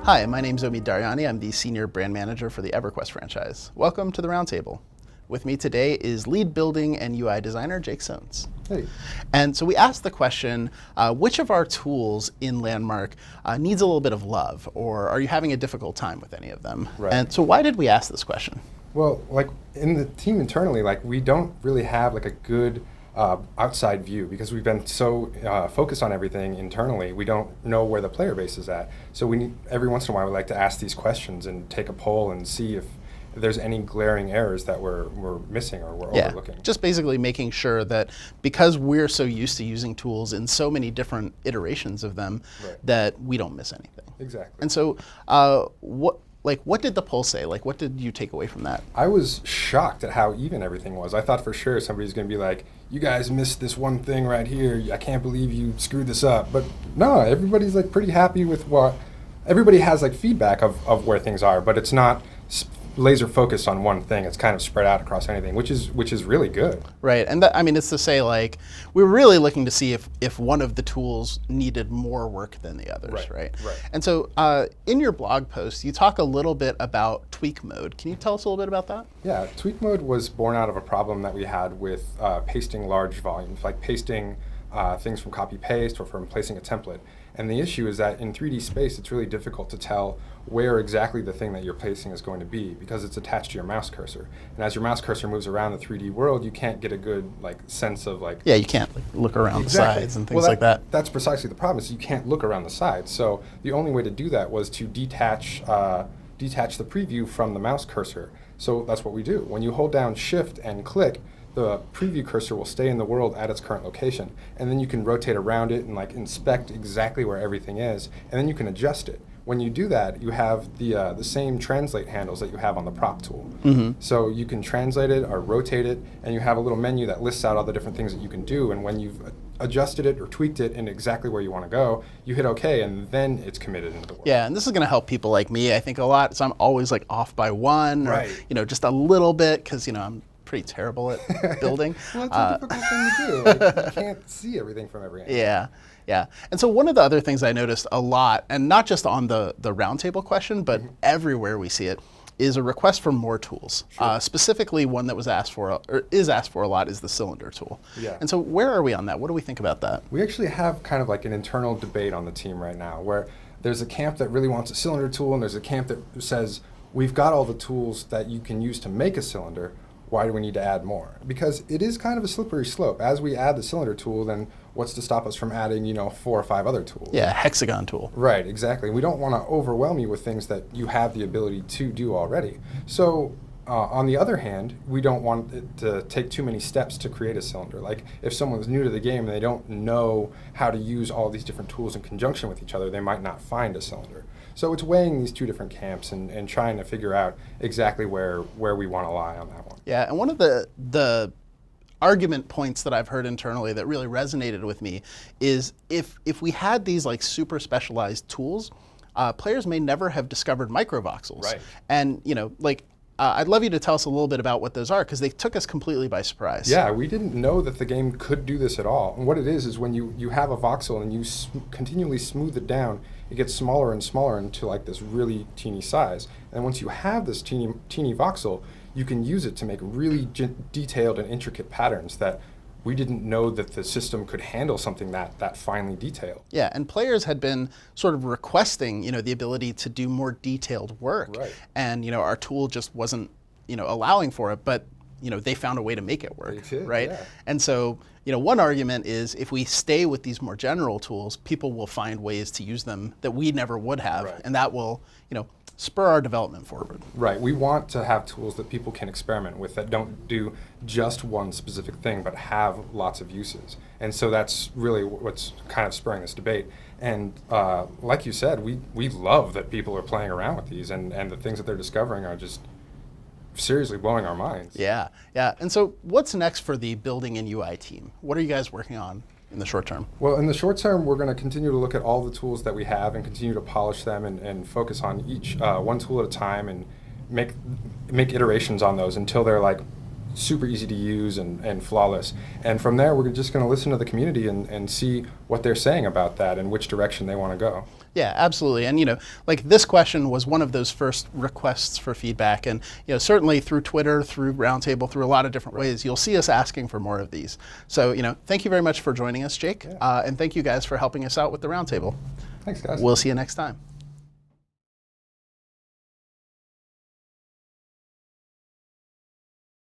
Hi, my name's Omid Daryani. I'm the Senior Brand Manager for the EverQuest franchise. Welcome to the Roundtable. With me today is lead building and UI designer Jake Sones. Hey. And so we asked the question, which of our tools in Landmark needs a little bit of love, or are you having a difficult time with any of them? Right. And so why did we ask this question? Well, like in the team internally, like we don't really have like a good outside view because we've been so focused on everything internally. We don't know where the player base is at. So we need, every once in a while we like to ask these questions and take a poll and see if there's any glaring errors that we're missing or we're overlooking. Just basically making sure that because we're so used to using tools in so many different iterations of them, that we don't miss anything. Exactly. And so what did the poll say? Like, what did you take away from that? I was shocked at how even everything was. I thought for sure somebody's going to be like, you guys missed this one thing right here. I can't believe you screwed this up. But no, everybody's like pretty happy with what, everybody has like feedback of where things are, but it's not laser focused on one thing. It's kind of spread out across anything, which is really good. Right, and that, I mean, it's to say like we're really looking to see if one of the tools needed more work than the others, right? And so in your blog post, you talk a little bit about tweak mode. Can you tell us a little bit about that? Yeah, tweak mode was born out of a problem that we had with pasting large volumes, like pasting things from copy paste or from placing a template. And the issue is that in 3D space, it's really difficult to tell where exactly the thing that you're placing is going to be because it's attached to your mouse cursor. And as your mouse cursor moves around the 3D world, you can't get a good sense of Yeah, you can't look around the sides and things like that. That's precisely the problem, is you can't look around the sides. So the only way to do that was to detach the preview from the mouse cursor. So that's what we do. When you hold down Shift and click, the preview cursor will stay in the world at its current location. And then you can rotate around it and inspect exactly where everything is, and then you can adjust it. When you do that, you have the same translate handles that you have on the prop tool. So you can translate it or rotate it, and you have a little menu that lists out all the different things that you can do. And when you've adjusted it or tweaked it in exactly where you want to go, you hit OK, and then it's committed into the world. Yeah, and this is going to help people like me, I think, a lot. So I'm always off by one, or just a little bit, because I'm pretty terrible at building. Well, that's a difficult thing to do. You can't see everything from every angle. Yeah. And so one of the other things I noticed a lot, and not just on the roundtable question, but everywhere we see it, is a request for more tools. Specifically, one that was asked for, or is asked for a lot, is the cylinder tool. Yeah. And so where are we on that? What do we think about that? We actually have kind of an internal debate on the team right now, where there's a camp that really wants a cylinder tool, and there's a camp that says, we've got all the tools that you can use to make a cylinder. Why do we need to add more? Because it is kind of a slippery slope. As we add the cylinder tool, then what's to stop us from adding, 4 or 5 other tools? Yeah, hexagon tool. Right, exactly. We don't want to overwhelm you with things that you have the ability to do already. So on the other hand, we don't want it to take too many steps to create a cylinder. Like if someone's new to the game and they don't know how to use all these different tools in conjunction with each other, they might not find a cylinder. So it's weighing these two different camps and trying to figure out exactly where we want to lie on that one. Yeah, and one of the argument points that I've heard internally that really resonated with me is if we had these super specialized tools, players may never have discovered Microvoxels. Right. And I'd love you to tell us a little bit about what those are, because they took us completely by surprise. Yeah, we didn't know that the game could do this at all. And what it is when you have a voxel and you continually smooth it down, it gets smaller and smaller into this really teeny size. And once you have this teeny voxel, you can use it to make really detailed and intricate patterns that we didn't know that the system could handle something that finely detailed. Yeah, and players had been sort of requesting, the ability to do more detailed work. Right. And, our tool just wasn't, allowing for it, but, they found a way to make it work. They did, right? Yeah. And so, one argument is if we stay with these more general tools, people will find ways to use them that we never would have, and that will, spur our development forward. Right. We want to have tools that people can experiment with that don't do just one specific thing, but have lots of uses. And so that's really what's kind of spurring this debate. And like you said, we love that people are playing around with these, and the things that they're discovering are just seriously blowing our minds. Yeah. And so what's next for the building and UI team? What are you guys working on in the short term? Well, in the short term, we're going to continue to look at all the tools that we have and continue to polish them and focus on each one tool at a time and make iterations on those until they're super easy to use and flawless. And from there, we're just going to listen to the community and see what they're saying about that and which direction they want to go. Yeah, absolutely. And, you know, like this question was one of those first requests for feedback. And, you know, certainly through Twitter, through Roundtable, through a lot of different ways, you'll see us asking for more of these. So, you know, thank you very much for joining us, Jake. And thank you guys for helping us out with the Roundtable. Thanks, guys. We'll see you next time.